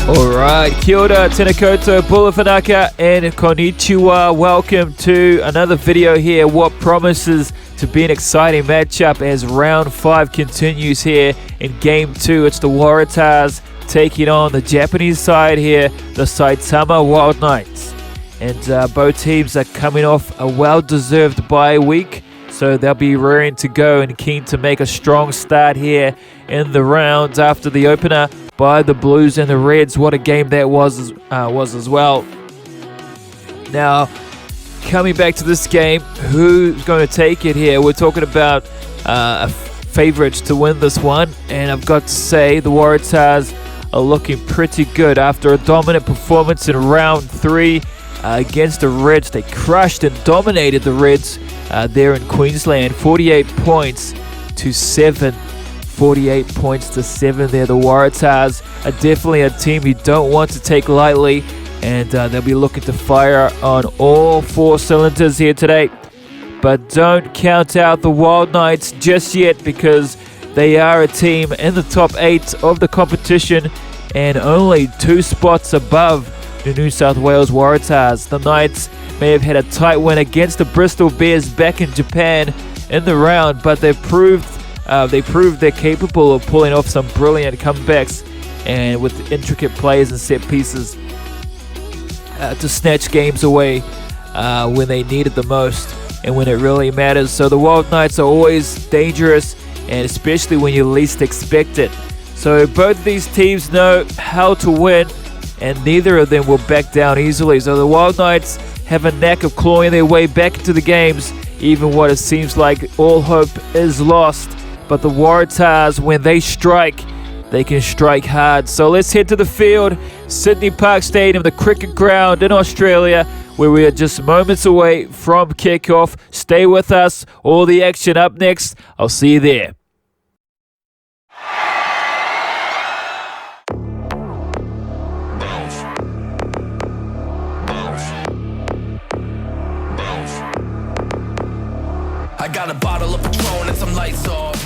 Alright, kia ora, tēnā koutou, bula whanaka, and konnichiwa. Welcome to another video here. What promises to be an exciting matchup as round 5 continues here in game 2. It's the Waratahs taking on the Japanese side here, the Saitama Wild Knights. And both teams are coming off a well-deserved bye week, so they'll be raring to go and keen to make a strong start here in the rounds after the opener by the Blues and the Reds. What a game that was as well. Now, coming back to this game, who's going to take it here? We're talking about a favourite to win this one, and I've got to say the Waratahs are looking pretty good after a dominant performance in round 3 against the Reds. They crushed and dominated the Reds there in Queensland, 48 points to 7. 48 points to 7 there. The Waratahs are definitely a team you don't want to take lightly, and they'll be looking to fire on all 4 cylinders here today. But don't count out the Wild Knights just yet, because they are a team in the top 8 of the competition and only 2 spots above the New South Wales Waratahs. The Knights may have had a tight win against the Bristol Bears back in Japan in the round, but they've proved they're capable of pulling off some brilliant comebacks and with intricate plays and set pieces to snatch games away when they need it the most and when it really matters. So the Wild Knights are always dangerous, and especially when you least expect it. So both of these teams know how to win, and neither of them will back down easily. So the Wild Knights have a knack of clawing their way back into the games, even when it seems like all hope is lost. But the Waratahs, when they strike, they can strike hard. So let's head to the field, Sydney Park Stadium, the cricket ground in Australia, where we are just moments away from kickoff. Stay with us. All the action up next. I'll see you there. I got a bottle of Patron and some lights off.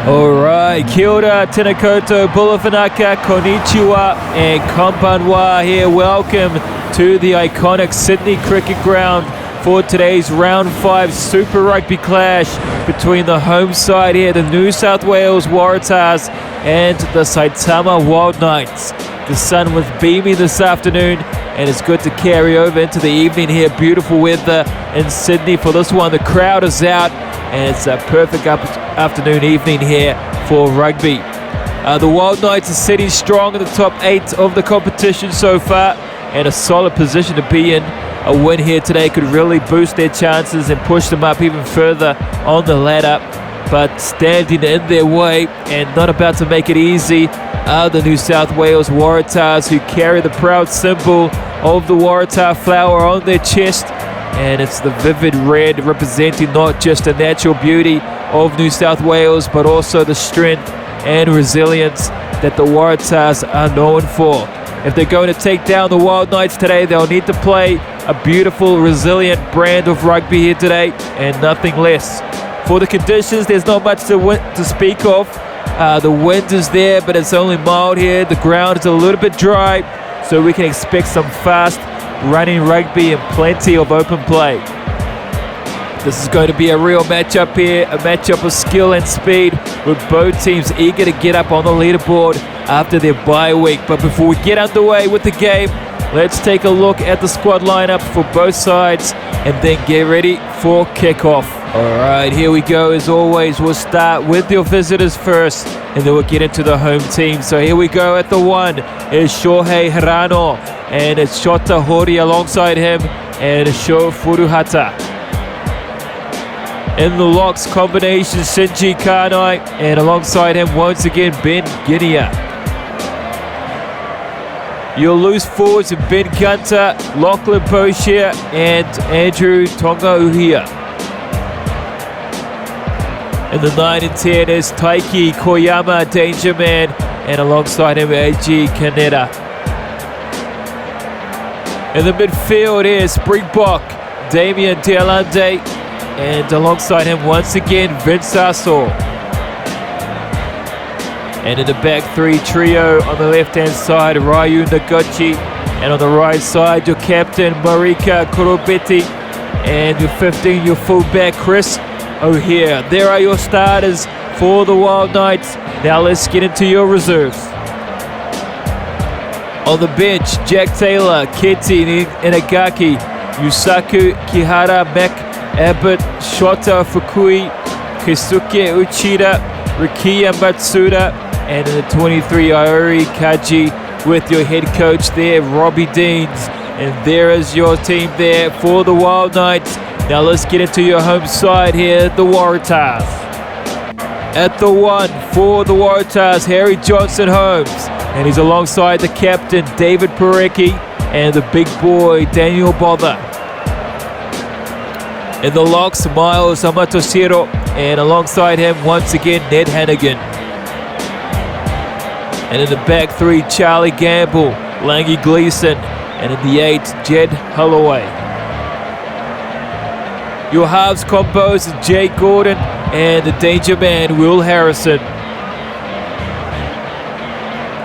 Alright, kia ora, tēnā koutou, bula whanaka, konnichiwa, and konbanwa here. Welcome to the iconic Sydney Cricket Ground for today's round 5 Super Rugby clash between the home side here, the New South Wales Waratahs, and the Saitama Wild Knights. The sun was beaming this afternoon, and it's good to carry over into the evening here. Beautiful weather in Sydney for this one. The crowd is out, and it's a perfect afternoon evening here for rugby. The Wild Knights are sitting strong in the top 8 of the competition so far, and a solid position to be in. A win here today could really boost their chances and push them up even further on the ladder. But standing in their way and not about to make it easy are the New South Wales Waratahs, who carry the proud symbol of the Waratah flower on their chest. And it's the vivid red, representing not just the natural beauty of New South Wales, but also the strength and resilience that the Waratahs are known for. If they're going to take down the Wild Knights today, they'll need to play a beautiful, resilient brand of rugby here today, and nothing less. For the conditions, there's not much to speak of. The wind is there, but it's only mild here. The ground is a little bit dry, so we can expect some fast running rugby and plenty of open play. This is going to be a real matchup here, a matchup of skill and speed, with both teams eager to get up on the leaderboard after their bye week. But before we get underway with the game, let's take a look at the squad lineup for both sides and then get ready for kickoff. Alright, here we go. As always, we'll start with your visitors first, and then we'll get into the home team. So here we go. At the 1 is Shohei Hirano. and it's Shota Hori alongside him, and Sho Furuhata. In the locks combination, Shinji Kanai, and alongside him once again Ben Ginia. Your loose forwards are Ben Gunter, Lachlan Boshier, and Andrew Tonga Uhia. In the 9 and 10 is Taiki Koyama, Danger Man, and alongside him Eiji Kaneda. In the midfield is Springbok, Damian Dealande, and alongside him once again Vince Aso. And in the back three trio, on the left hand side Ryu Nagochi, and on the right side your captain Marika Kurobeti, and your 15 your fullback Chris O'Hare. There are your starters for the Wild Knights. Now let's get into your reserves. On the bench, Jack Taylor, Keti Inagaki, Yusaku Kihara, Mac Abbott, Shota Fukui, Keisuke Uchida, Rikiya Matsuda, and in the 23, Iori Kaji with your head coach there, Robbie Deans. And there is your team there for the Wild Knights. Now let's get into your home side here, the Waratahs. At the 1 for the Waratahs, Harry Johnson Holmes, and he's alongside the captain, David Parecki, and the big boy, Daniel Bother. In the locks, Miles Amatoshiro, and alongside him, once again, Ned Hannigan. And in the back three, Charlie Gamble, Langy Gleason, and in the 8, Jed Holloway. Your halves combos are Jay Gordon and the Danger Man, Will Harrison.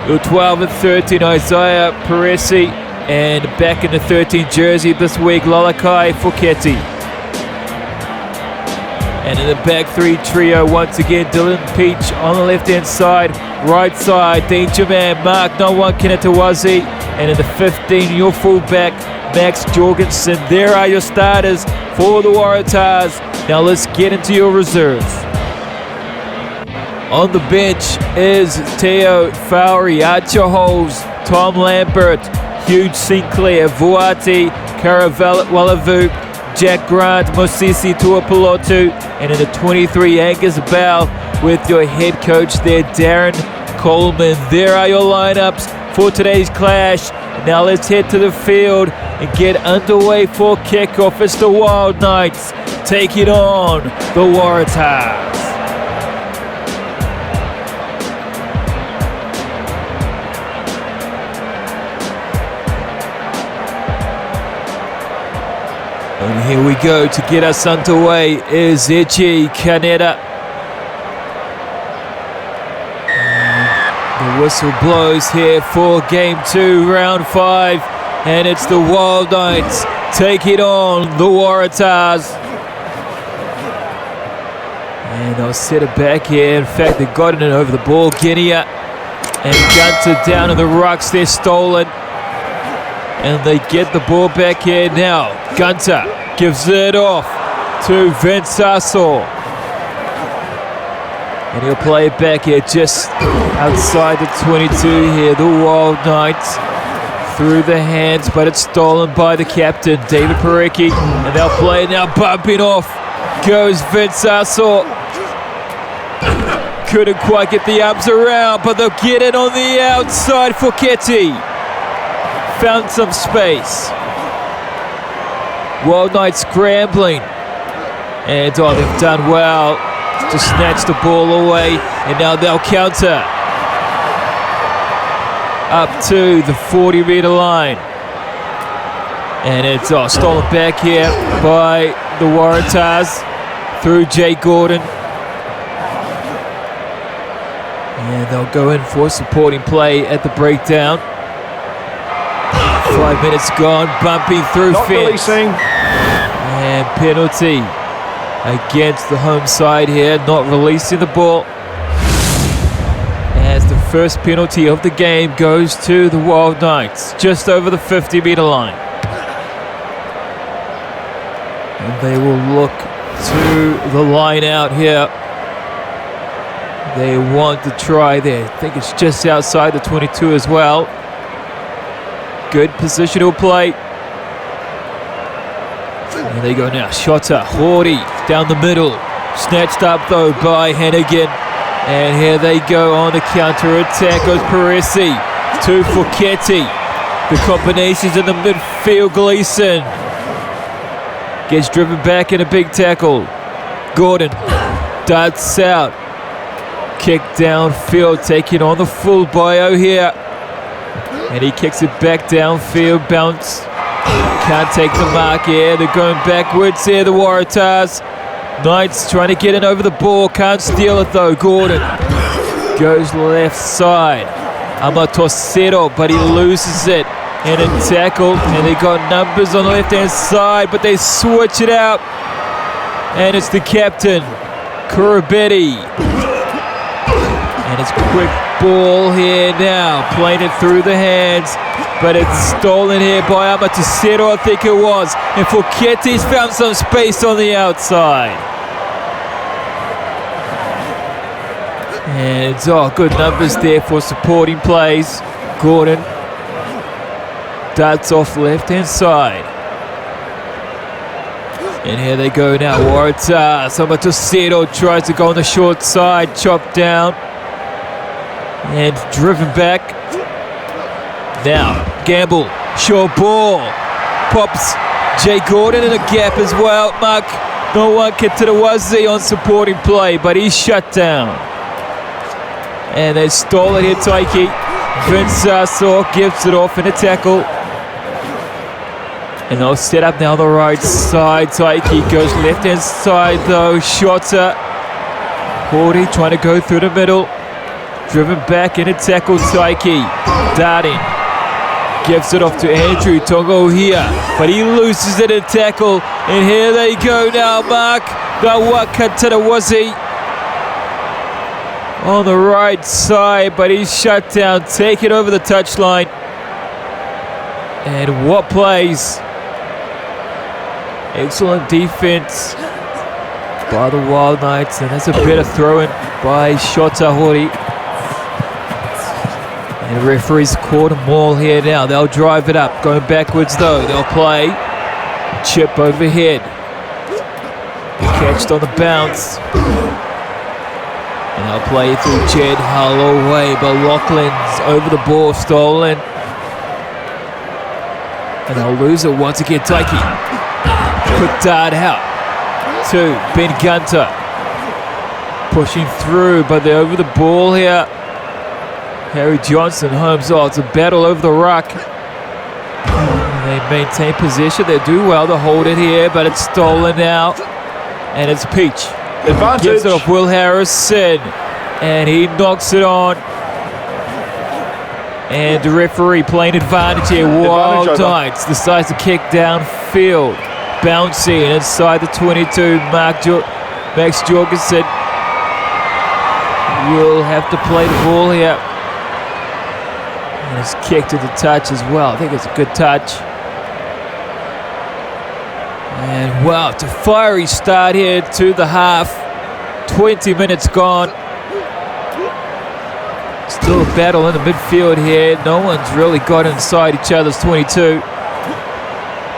Your 12 and 13, Isaiah Peresi, and back in the 13 jersey this week, Lalakai Foketi. And in the back three trio, once again, Dylan Peach on the left-hand side, right side, Danger Man, Mark No One Kinetawazi, and in the 15, your fullback, Max Jorgensen. There are your starters for the Waratahs. Now let's get into your reserves. On the bench is Teo Fowry, Archer Holes, Tom Lambert, Hugh Sinclair, Vuati, Karawalavu, Jack Grant, Mosisi Tuapolotu, and in the 23, Angus Bell with your head coach there, Darren Coleman. There are your lineups for today's clash. Now let's head to the field and get underway for kickoff. It's the Wild Knights taking on the Waratahs. And here we go to get us underway is Eiji Kaneda. The whistle blows here for game 2, round 5, and it's the Wild Knights taking on the Waratahs. And they'll set it back here. In fact, they've gotten it over the ball. Guinea and Gunter down in the rucks. They're stolen. And they get the ball back here now. Gunter gives it off to Vince Aso. And he'll play it back here just outside the 22 here. The Wild Knights through the hands, but it's stolen by the captain, David Parecki. And they'll play it now, bumping off goes Vince Aso. Couldn't quite get the arms around, but they'll get it on the outside for Ketty. Found some space. Wild Knights scrambling. And they've done well to snatch the ball away. And now they'll counter. Up to the 40-meter line. And it's stolen back here by the Waratahs through Jay Gordon. And they'll go in for supporting play at the breakdown. 5 minutes gone, bumping through fence. And penalty against the home side here, not releasing the ball. As the first penalty of the game goes to the Wild Knights, just over the 50-meter line. And they will look to the line out here. They want to try there. I think it's just outside the 22 as well. Good positional play. There they go now. Shota, Horty down the middle. Snatched up though by Hennigan. And here they go on the counter-attack. Goes Parisi to Fouquetti. The combinations in the midfield. Gleason gets driven back in a big tackle. Gordon darts out. Kick downfield, taking on the full bio here. And he kicks it back downfield, bounce. Can't take the mark here. They're going backwards here, the Waratahs. Knights trying to get in over the ball. Can't steal it though. Gordon goes left side. Amatosero, but he loses it in a tackle. And they got numbers on the left-hand side, but they switch it out. And it's the captain, Kurabetti. And it's quick ball here now, playing it through the hands, but it's stolen here by Amatosero, I think it was. And Fouquetti's found some space on the outside. And it's good numbers there for supporting plays. Gordon darts off left-hand side. And here they go now, Waratahs. Amatosero tries to go on the short side, chopped down. And driven back. Now, Gamble, short ball. Pops Jay Gordon in a gap as well. Mark, no one get to the Wazzy on supporting play, but he's shut down. And they stole it here, Taiki. Vince Sasso gives it off in a tackle. And they'll set up now on the right side. Taiki goes left-hand side though. Shota. Horty trying to go through the middle. Driven back in a tackle, Taiki. Darting. Gives it off to Andrew Tongo here. But he loses it in tackle. And here they go now, Mark. Gawaka to the Wazzy. On the right side, but he's shut down. Take it over the touchline. And what plays. Excellent defense by the Wild Knights. And that's a better throw-in by Shota Horty. And the referee's caught them all here now. They'll drive it up. Going backwards though. They'll play. Chip overhead. Catched on the bounce. And they'll play through Jed Holloway. But Laughlin's over the ball. Stolen. And they'll lose it once again. Taiki. Quick dart out. To Ben Gunter. Pushing through. But they're over the ball here. Harry Johnson, Holmes, it's a battle over the ruck. They maintain possession, they do well to hold it here, but it's stolen now. And it's Peach. Advantage. Gives it off Will Harrison, and he knocks it on. And the referee playing advantage here. Wild Knights decides to kick downfield. Bouncing inside the 22, Max Jorgensen will have to play the ball here. And it's kicked to the touch as well. I think it's a good touch. And wow, it's a fiery start here to the half. 20 minutes gone. Still a battle in the midfield here. No one's really got inside each other's 22.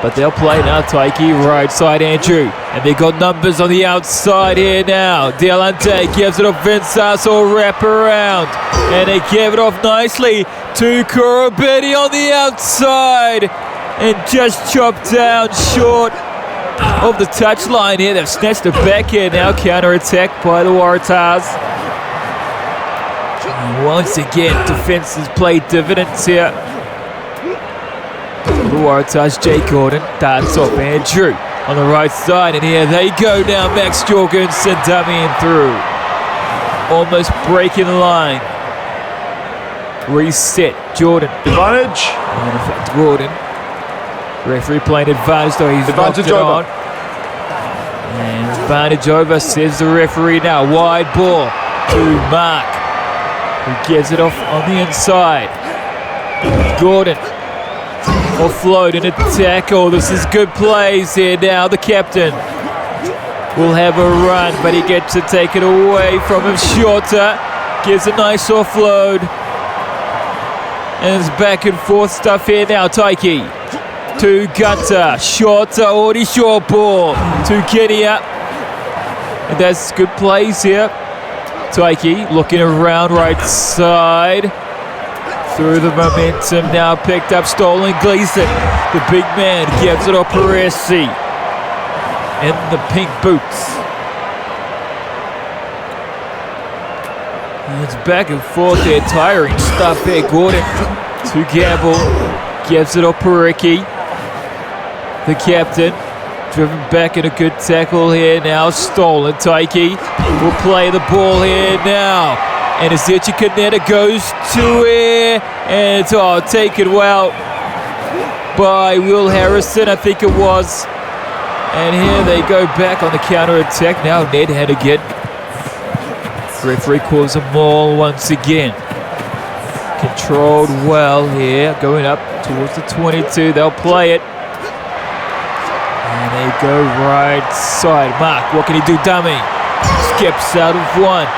But they'll play now. Taiki, right side, Andrew. And they got numbers on the outside here now. Dialante gives it off Vincas, or wrap around. And they give it off nicely to Kurabetti on the outside. And just chopped down short of the touchline here. They've snatched it back here now. Counter-attack by the Waratahs. And once again, defense has played dividends here. The Waratahs, Jay Gordon darts off Andrew on the right side, and here they go now. Max Jorgensen dummying through, almost breaking the line. Reset, Jordan. Advantage. And in fact, Gordon. Referee playing advantage though. He's advantage knocked it over. on. And advantage over, says the referee now. Wide ball to Mark, who gives it off on the inside. Gordon. Offload and a tackle. This is good plays here now. The captain will have a run, but he gets to take it away from him. Shorter gives a nice offload. And it's back and forth stuff here now. Taiki to Gunter. Short, already short ball to Kenya. And that's good plays here. Taiki looking around right side. Through the momentum, now picked up, stolen Gleason. The big man gives it up Parisi. In the pink boots. And it's back and forth there, tiring stuff here. Gordon to Gamble. Gives it up Pariki. The captain. Driven back in a good tackle here now. Stolen. Taiki will play the ball here now. And Ezechi Kaneda goes to it. And it's taken well by Will Harrison, I think it was. And here they go back on the counter-attack. Now Ned Hannigan. Referee calls a maul once again. Controlled well here. Going up towards the 22. They'll play it. And they go right side. Mark, what can he do? Dummy. Skips out of one.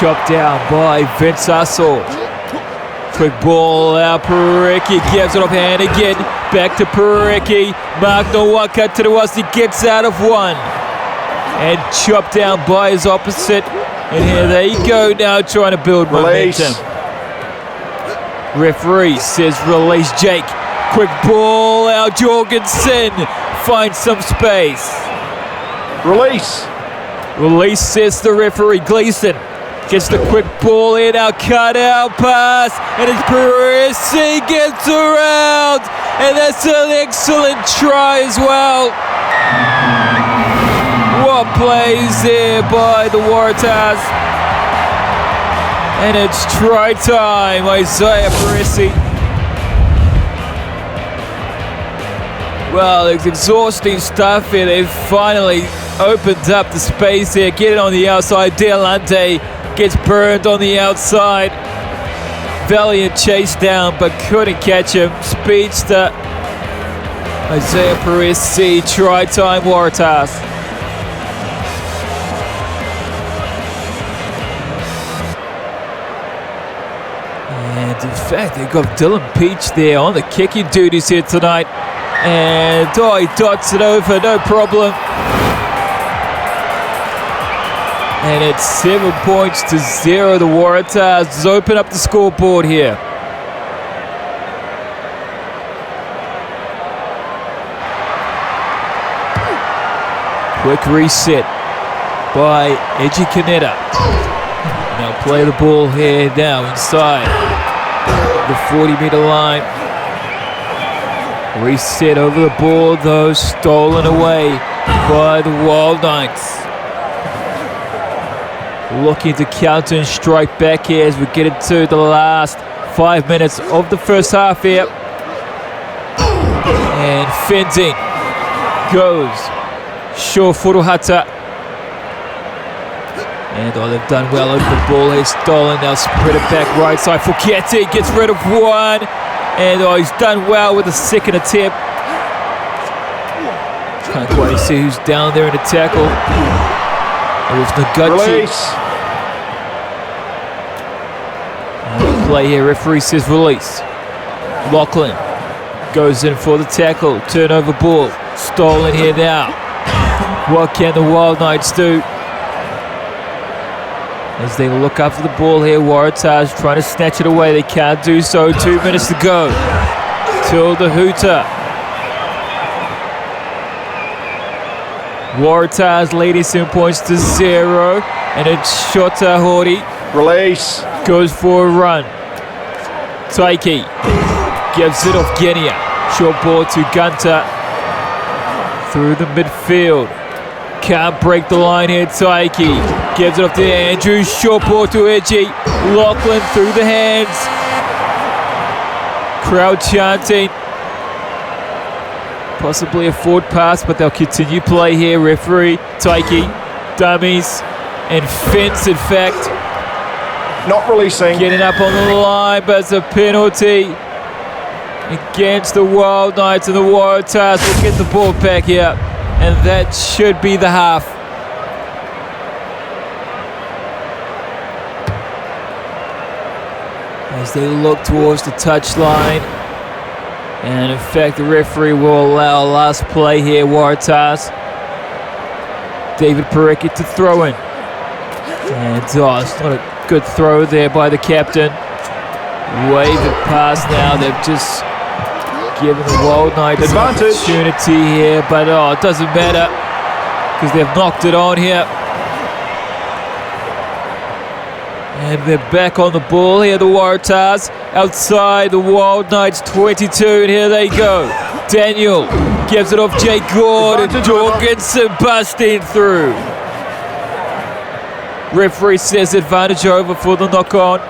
Chopped down by Vince Russell. Quick ball out. Pariki gives it off hand again. Back to Pariki. Mark Nowaka to the west. He gets out of one. And chopped down by his opposite. And here they go now trying to build momentum. Referee says release Jake. Quick ball out. Jorgensen finds some space. Release. Release says the referee. Gleason gets the quick ball in, our cut out pass, and it's Parisi gets around, and that's an excellent try as well. What plays there by the Waratahs. And it's try time, Isaiah Parisi. Well, it's exhausting stuff here. They've finally opened up the space here. Get it on the outside. Delante gets burned on the outside. Valiant chase down, but couldn't catch him. Speedster. Isaiah Parisi, try time Waratahs. And in fact, they've got Dylan Peach there on the kicking duties here tonight. And he dots it over, no problem. And it's 7 points to 0. The Waratahs open up the scoreboard here. Quick reset by Eji Kaneda. Now play the ball here now inside the 40-meter line. Reset over the board though, stolen away by the Wild Knights. Looking to counter and strike back here as we get into the last 5 minutes of the first half here. And Fenton goes. Sure Furuhata. And they've done well over the ball here. Stolen, now spread it back right side. Fukete gets rid of one. And he's done well with the second attempt. Can't quite see who's down there in the tackle. It was Noguchi. Release. Play here, referee says release. Lachlan goes in for the tackle. Turnover ball. Stolen here now. What can the Wild Knights do? As they look after the ball here, Waratahs trying to snatch it away. They can't do so. 2 minutes to go till the hooter. Waratahs leading 7 points to 0. And it's Shota Hori. Release. Goes for a run. Taiki gives it off Genia. Short ball to Gunter. Through the midfield. Can't break the line here. Taiki gives it off to Andrew. Short ball to Edgy. Lachlan through the hands. Crowd chanting. Possibly a forward pass, but they'll continue play here. Referee Taiki. Dummies. And Fence, in fact. Not releasing. Getting up on the line, but it's a penalty against the Wild Knights, and the Waratahs will get the ball back here. And that should be the half. as they look towards the touchline. And in fact, the referee will allow last play here, Waratahs. David Parecki to throw in. And it's not a good throw there by the captain. Wave it past now. They've just given the Wild Knights an opportunity here, but it doesn't matter because they've knocked it on here. And they're back on the ball here, the Waratahs. Outside the Wild Knights 22, and here they go. Daniel gives it off Jake Gordon. Jorgensen busting through. Referee says advantage over for the knock-on.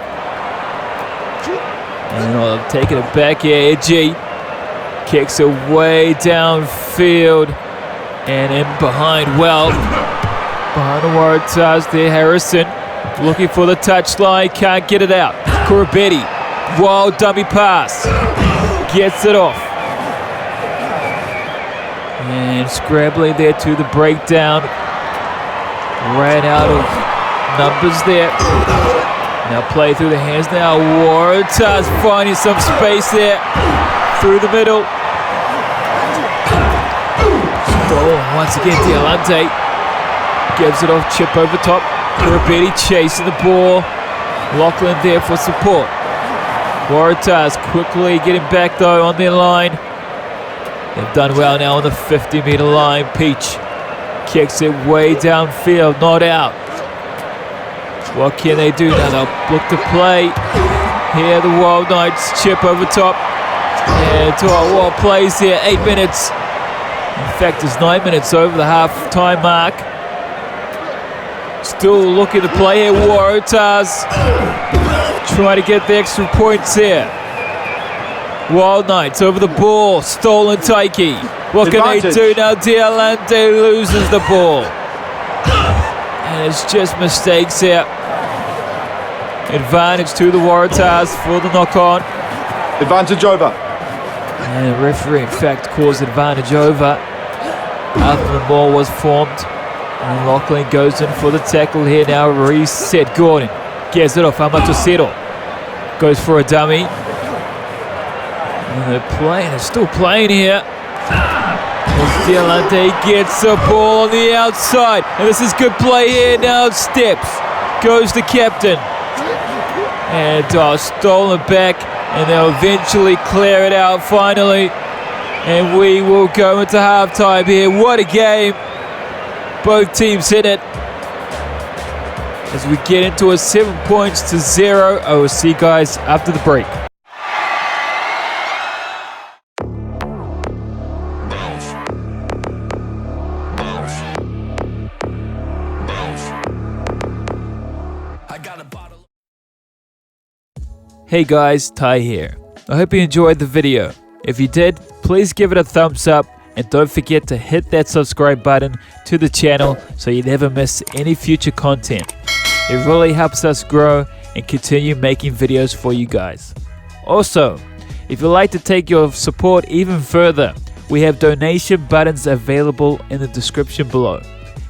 And I'm taking it back here. Edgy kicks it way downfield and in behind. Behind the Waratahs there, Harrison looking for the touchline, can't get it out. Corabetti, wild dummy pass, gets it off. And scrambling there to the breakdown. Ran out of numbers there. Now play through the hands now. Waratahs finding some space there through the middle. Stolen once again, Dialante gives it off, chip over top. Corabetti chasing the ball. Lachlan there for support. Waratahs quickly getting back though on their line. They've done well now on the 50-meter line. Peach kicks it way downfield, not out. What can they do now? They'll look to play. Here the Wild Knights chip over top. And what plays here, 8 minutes. In fact, it's 9 minutes over the half-time mark. Still looking to play here, Waratahs. Trying to get the extra points here. Wild Knights over the ball, stolen Taiki. What can they do now? Dialante loses the ball. And it's just mistakes here. Advantage to the Waratahs for the knock-on. Advantage over. And the referee, in fact, calls advantage over after the ball was formed. And Lachlan goes in for the tackle here now. Reset Gordon. Gets it off. Amatosero goes for a dummy. And they're still playing here. Dialante gets the ball on the outside. And this is good play here. Now it steps. Goes the captain. And stolen back. And they'll eventually clear it out finally. And we will go into halftime here. What a game. Both teams hit it. As we get into a 7-0. I will see you guys after the break. Hey guys, Ty here. I hope you enjoyed the video. If you did, please give it a thumbs up and don't forget to hit that subscribe button to the channel so you never miss any future content. It really helps us grow and continue making videos for you guys. Also, if you'd like to take your support even further, we have donation buttons available in the description below.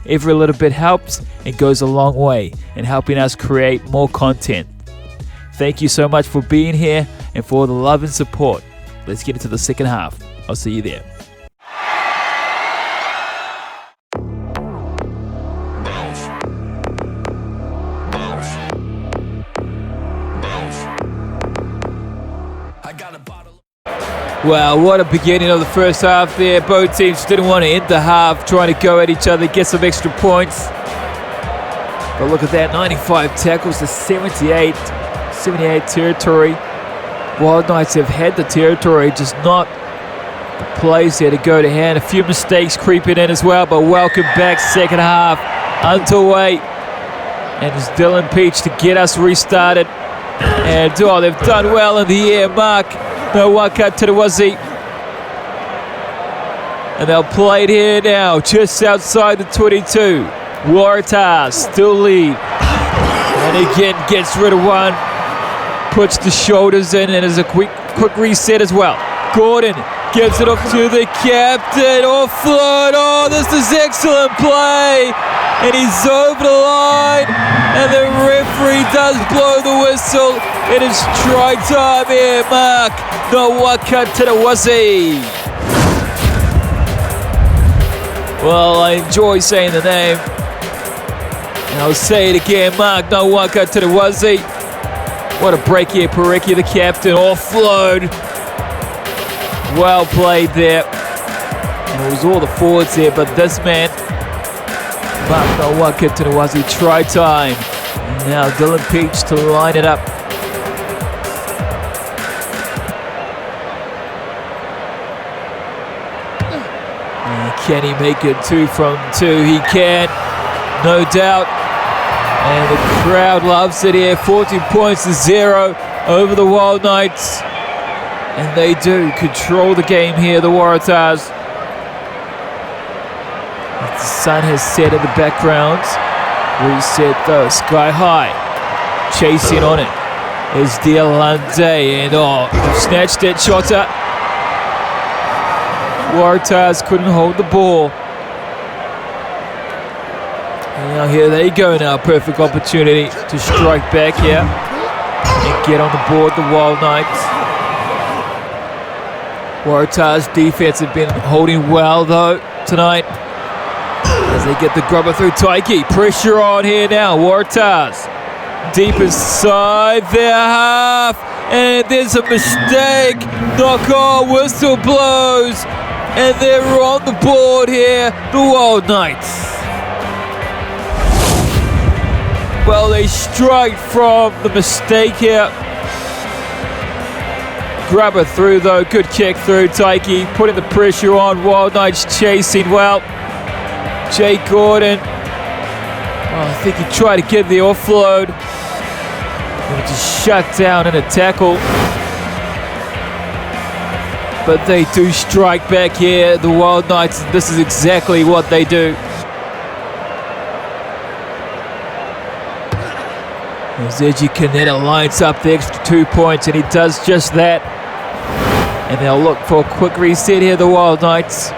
Every little bit helps and goes a long way in helping us create more content. Thank you so much for being here and for the love and support. Let's get into the second half. I'll see you there. Wow, what a beginning of the first half there. Both teams didn't want to end the half, trying to go at each other, get some extra points. But look at that, 95 tackles to 78 territory. Wild Knights have had the territory, just not the plays there to go to hand. A few mistakes creeping in as well, but welcome back, second half underway. And it's Dylan Peach to get us restarted. And they've done well in the air. Mark, no one cut to the Wazzy. And they'll play it here now, just outside the 22. Waratahs still lead. And again, gets rid of one. Puts the shoulders in, and there's a quick reset as well. Gordon gives it off to the captain. Offload. Oh, this is excellent play. And he's over the line. And the ref referee does blow the whistle. It is try time here, Mark. No Waratahs. Well, I enjoy saying the name. And I'll say it again, Mark. No Waratahs. What a break here, Pareki, the captain. Offload. Well played there. And it was all the forwards there, but this man, Mark No Waratahs, try time. And now Dylan Peach to line it up. And can he make it 2 from 2? He can, no doubt. And the crowd loves it here. 14 points to 0 over the Wild Knights. And they do control the game here, the Waratahs. The sun has set in the background. Reset though, sky high. Chasing on it is Dialande. And snatched it, Shota. Waratahs couldn't hold the ball. And now here they go now. Perfect opportunity to strike back here and get on the board, the Wild Knights. Waratahs defense have been holding well though tonight as they get the grubber through Taiki. Pressure on here now, Waratahs. Deep inside their half, and there's a mistake. Knock on, whistle blows, and they're on the board here, the Wild Knights. Well, they strike from the mistake here. Grubber through though, good kick through Taiki, putting the pressure on. Wild Knights chasing well. Jay Gordon, I think he tried to get the offload. And just shut down in a tackle. But they do strike back here, the Wild Knights. This is exactly what they do. As Eji Canetta lines up the extra 2 points, and he does just that. And they'll look for a quick reset here, the Wild Knights.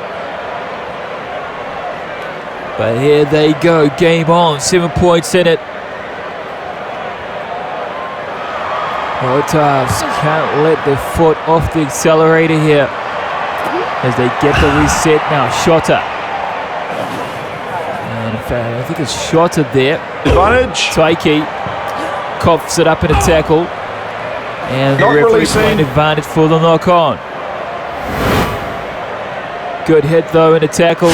But here they go, game on, 7 points in it. Waratahs can't let their foot off the accelerator here as they get the reset now. Shota. And in fact, I think it's Shota there. Advantage. Taiki coughs it up in a tackle. And the referee playing advantage for the knock on. Good hit though in a tackle.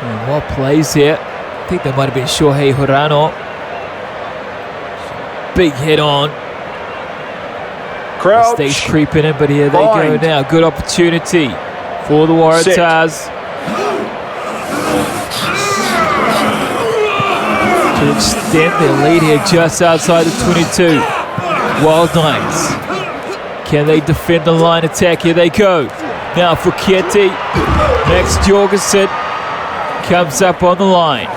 And what plays here? I think that might have been Shohei Hirano. Big hit on. Crouch. Stays creeping in, but here they go now. Good opportunity for the Waratahs to extend their lead here just outside the 22. Wild Knights. Can they defend the line attack? Here they go. Now for Kieti. Max Jorgensen comes up on the line.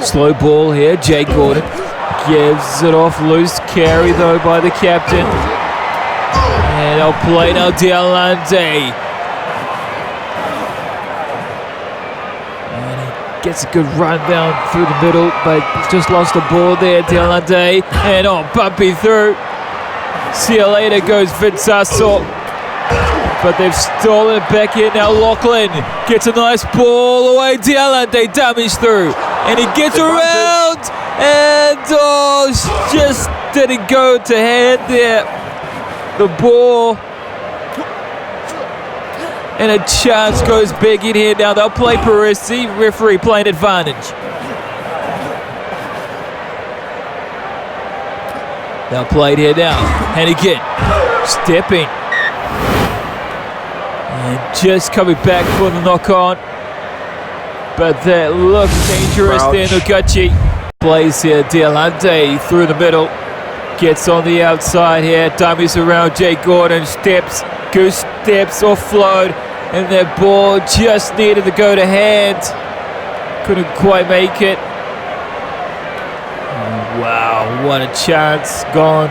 Slow ball here. Jay Gordon gives it off loose. Carry though by the captain. And they'll play now Dialande. And he gets a good run down through the middle, but just lost the ball there, Dialande. And bumpy through. See you later goes Vinsasso. But they've stolen it back here now. Lachlan gets a nice ball away. Dialande damage through. And he gets around. And just didn't go to hand there. The ball. And a chance goes big in here now. They'll play Parisi. Referee playing advantage. They'll play it here now. And again, stepping. And just coming back for the knock on. But that looks dangerous there. Noguchi plays here. Dialande through the middle. Gets on the outside here. Dummies around Jay Gordon. Steps. Goose steps offload. And that ball just needed to go to hand. Couldn't quite make it. Oh, wow, what a chance. Gone.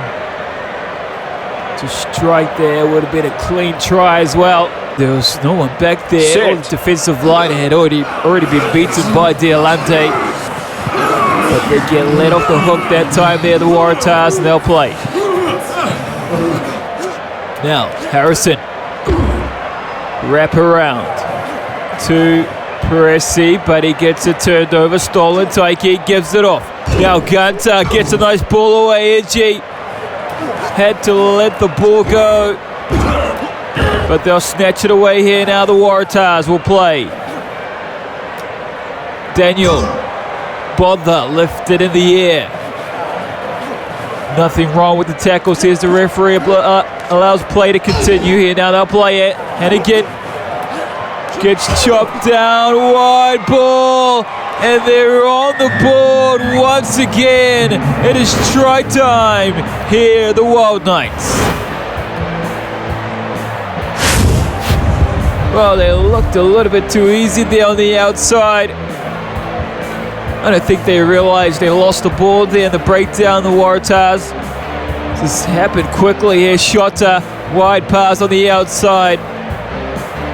To strike there would have been a clean try as well. There was no one back there. Set. All the defensive line had already been beaten by Dialante. But they get let off the hook that time there, the Waratahs, and they'll play. Now, Harrison. Wrap around to Peresi, but he gets it turned over. Stolen. Taiki gives it off. Now Gunter gets a nice ball away. Edgy had to let the ball go, but they'll snatch it away here now. The Waratahs will play. Daniel Bother lifted in the air. Nothing wrong with the tackles. Here's the referee. Allows play to continue here. Now they'll play it. And again, gets chopped down. Wide ball. And they're on the board once again. It is try time here, the Wild Knights. Well, they looked a little bit too easy there on the outside. I don't think they realized they lost the ball there in the breakdown, the Waratahs. This happened quickly here. Shota, wide pass on the outside.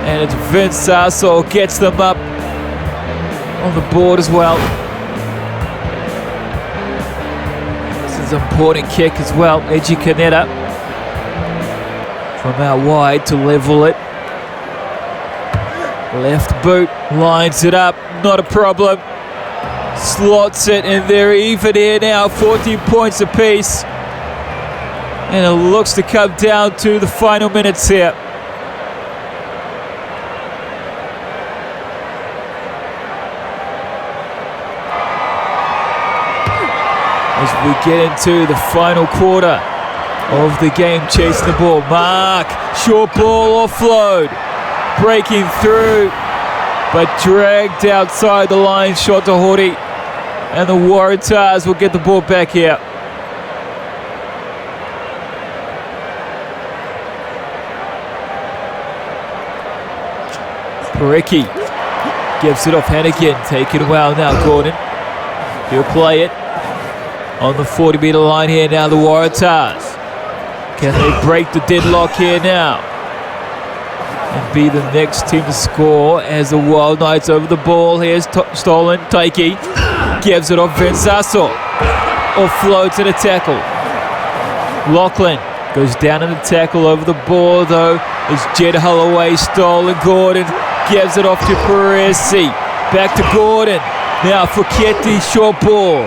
And it's Vince Sasso gets them up on the board as well. This is an important kick as well. Edgy Canetta from out wide to level it. Left boot, lines it up, not a problem. Slots it, and they're even here now, 14 points apiece. And it looks to come down to the final minutes here. As we get into the final quarter of the game, chasing the ball. Mark, short ball offload. Breaking through, but dragged outside the line. Shot to Hori. And the Waratahs will get the ball back here. Parecki gives it off Hannigan. Taken well now, Gordon. He'll play it on the 40-meter line here now, the Waratahs. Can they break the deadlock here now and be the next team to score as the Wild Knights over the ball? Here's Stolen. Taiki gives it off Vinsasso. Offloads in a tackle. Lachlan goes down in the tackle over the ball though. It's Jed Holloway. Stolen. Gordon gives it off to Peresi. Back to Gordon. Now Fouquetti, short ball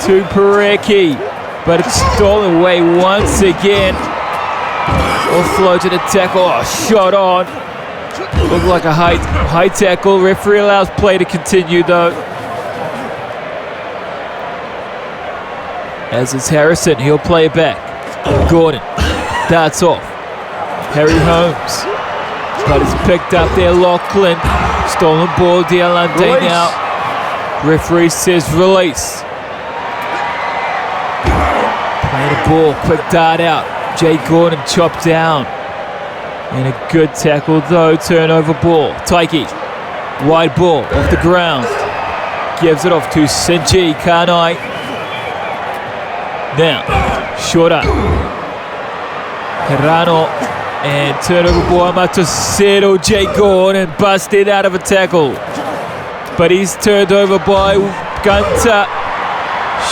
to Parecki. But it's stolen away once again. Offload to the tackle. Oh, shot on. Looked like a high tackle. Referee allows play to continue though. As is Harrison, he'll play it back. Gordon darts off. Harry Holmes. But it's picked up there. Lachlan. Stolen ball. Dialante now. Referee says release. Play the ball. Quick dart out. Jay Gordon chopped down. And a good tackle though. Turnover ball. Taiki. Wide ball off the ground. Gives it off to Senji Kanai. Now, shorter. Hirano. And turnover ball. Matosero. Jay Gordon busted out of a tackle. But he's turned over by Gunter.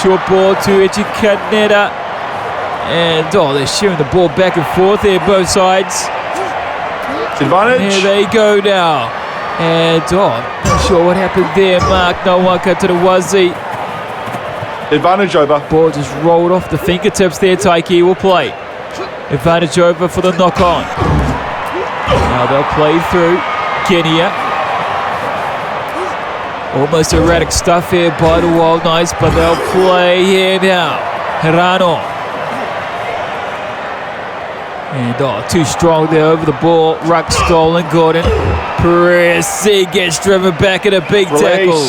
Short ball to Echikaneta. And they're sharing the ball back and forth here, both sides. Advantage. Here they go now. And not sure what happened there. Mark Nawaka to the Wazzy. Advantage over. Ball just rolled off the fingertips there. Taiki will play. Advantage over for the knock on. Now they'll play through. Kenya. Almost erratic stuff here by the Wild Knights, but they'll play here now. Hirano. And too strong there over the ball. Ruck stolen. Gordon. Peresi gets driven back at a big tackle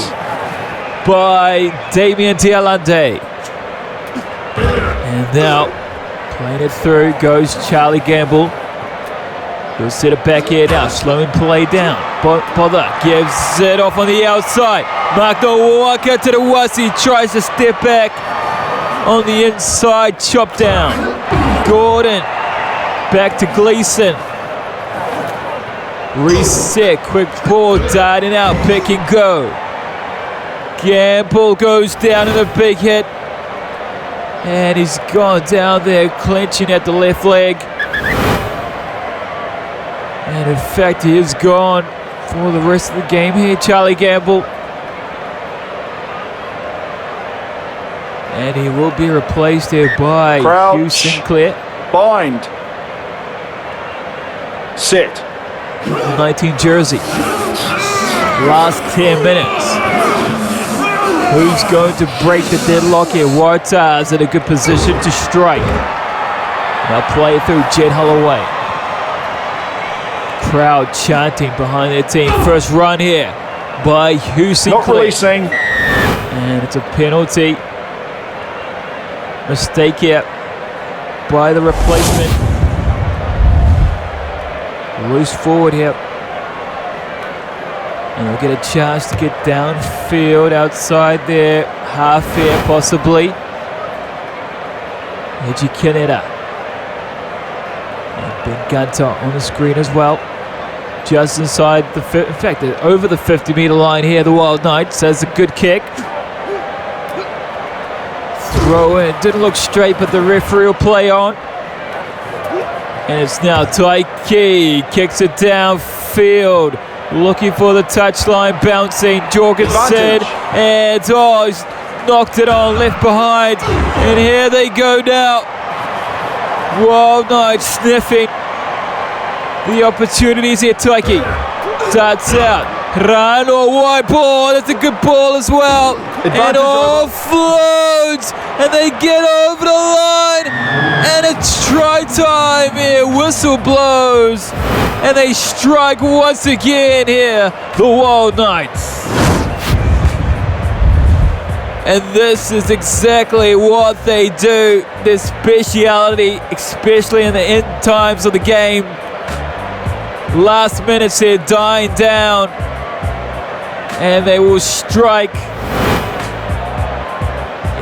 by Damien Dialante. And now playing it through goes Charlie Gamble. He'll set it back here now. Slowing play down. Bother gives it off on the outside. Mark Nawaka to the Wasi. Tries to step back on the inside. Chop down. Gordon. Back to Gleason. Reset, quick ball, darting out, pick and go. Gamble goes down in a big hit. And he's gone down there, clenching at the left leg. And in fact, he is gone for the rest of the game here, Charlie Gamble. And he will be replaced here by Crouch. Hugh Sinclair. Bind. Set. 19 jersey. Last 10 minutes. Who's going to break the deadlock here? Waratahs in a good position to strike. They'll play it through Jed Holloway. Crowd chanting behind their team. First run here by Hugh Sinclair. Not releasing. And it's a penalty. Mistake here by the replacement. Loose forward here. And they'll get a chance to get downfield outside there. Half here possibly. Eji Kaneda. And Ben Gunter on the screen as well. Just inside the, in fact, over the 50-meter line here, the Wild Knights has a good kick. Throw in, didn't look straight, but the referee will play on. And it's now Taiki, kicks it downfield, looking for the touchline, bouncing, Jorgensen, and he's knocked it on, left behind, and here they go now. Wild Knights sniffing the opportunities here. Taiki darts out. Run or wide ball, that's a good ball as well. And offloads, and they get over the line, and it's try time here. Whistle blows, and they strike once again here, the Wild Knights. And this is exactly what they do, their speciality, especially in the end times of the game. Last minutes here dying down. And they will strike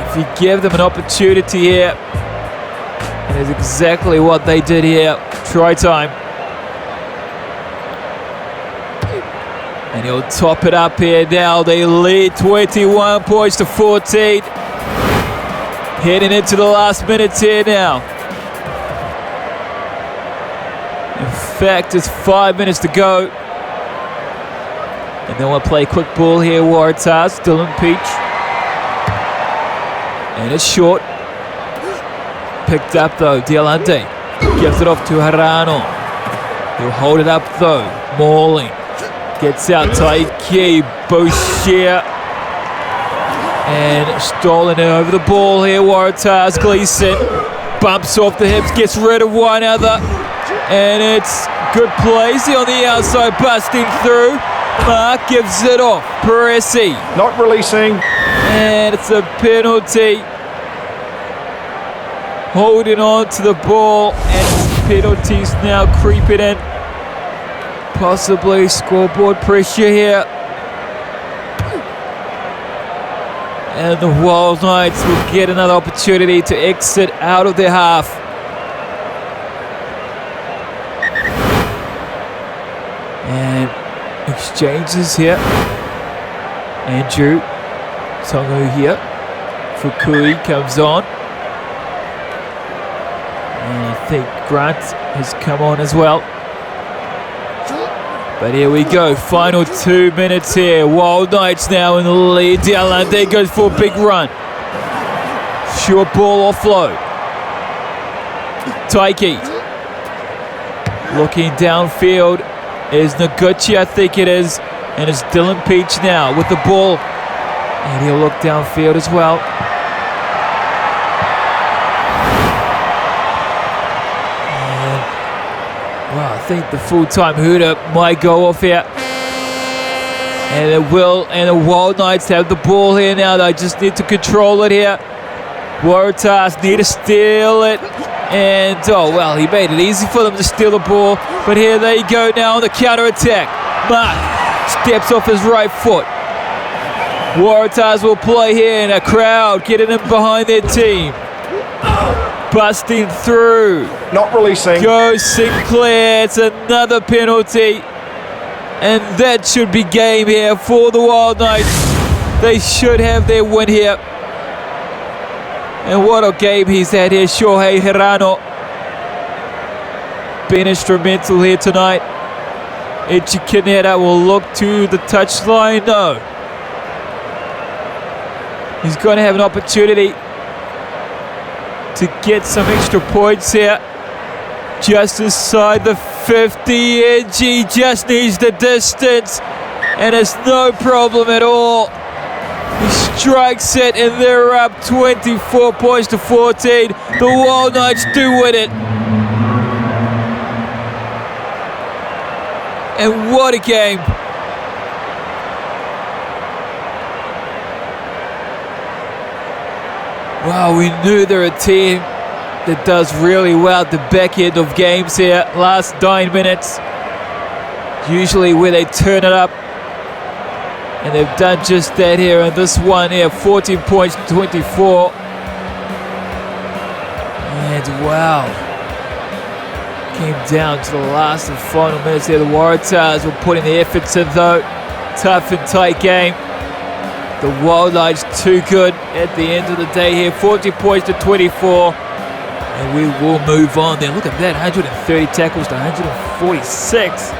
if you give them an opportunity here. And it's exactly what they did here. Try time. And he'll top it up here now. They lead 21 points to 14. Heading into the last minutes here now. In fact, it's 5 minutes to go. And then we'll play a quick ball here, Waratahs, Dylan Peach. And it's short. Picked up though, Dialante. Gives it off to Harano. He'll hold it up though, Mauling. Gets out Taiki, Boucher. And stolen it over the ball here, Waratahs, Gleason. Bumps off the hips, gets rid of one other. And it's good plays here on the outside, busting through. Mark gives it off. Peresi. Not releasing. And it's a penalty. Holding on to the ball. And penalties now creeping in. Possibly scoreboard pressure here. And the Wild Knights will get another opportunity to exit out of their half. And exchanges here. Andrew Tongu here. Fukui comes on. And I think Grant has come on as well. But here we go. Final 2 minutes here. Wild Knights now in the lead. Dialante goes for a big run. Short ball offload. Taiki. Looking downfield. Is Noguchi, I think it is, and it's Dylan Peach now with the ball, and he'll look downfield as well. And, well, I think the full-time hooter might go off here, and it will. And the Wild Knights have the ball here now. They just need to control it here. Waratahs need to steal it. And, oh, well, he made it easy for them to steal the ball. But here they go now on the counter-attack. Mark steps off his right foot. Waratahs will play here, and a crowd getting in behind their team. Busting through. Not releasing. Goes Sinclair. It's another penalty. And that should be game here for the Wild Knights. They should have their win here. And what a game he's had here, Shohei Hirano. Been instrumental here tonight. Ichi Kinera will look to the touchline. No. He's going to have an opportunity to get some extra points here. Just inside the 50 inch. He just needs the distance. And it's no problem at all. He strikes it and they're up 24 points to 14. The Wild Knights do win it. And what a game. Wow, we knew they're a team that does really well at the back end of games here. Last 9 minutes. Usually where they turn it up. And they've done just that here. And this one here, 14 points to 24. And wow. Came down to the last and final minutes here. The Waratahs were putting the efforts in though. Tough and tight game. The Wild Knights too good at the end of the day here. 14 points to 24. And we will move on there. Look at that, 130 tackles to 146.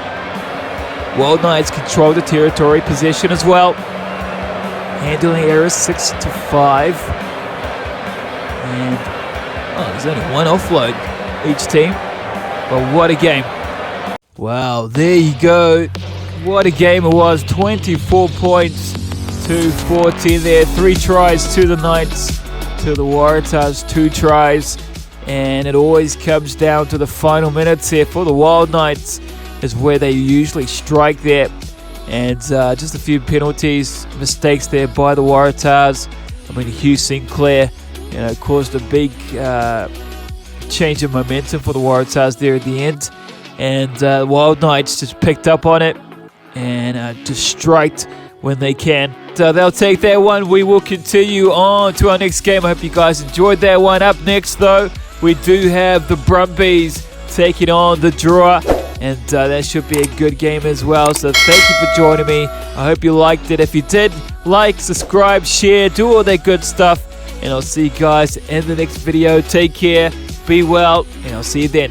Wild Knights control the territory possession as well. Handling errors 6-5. And there's only one offload each team. But what a game. Wow, there you go. What a game it was. 24 points to 14 there. 3 tries to the Knights. To the Waratahs, 2 tries. And it always comes down to the final minutes here for the Wild Knights. Is where they usually strike there. And just a few penalties, mistakes there by the Waratahs. I mean, Hugh Sinclair, caused a big change of momentum for the Waratahs there at the end. And the Wild Knights just picked up on it and just striked when they can. So they'll take that one. We will continue on to our next game. I hope you guys enjoyed that one. Up next, though, we do have the Brumbies taking on the Draw. And that should be a good game as well. So thank you for joining me. I hope you liked it. If you did, like, subscribe, share, do all that good stuff. And I'll see you guys in the next video. Take care, be well, and I'll see you then.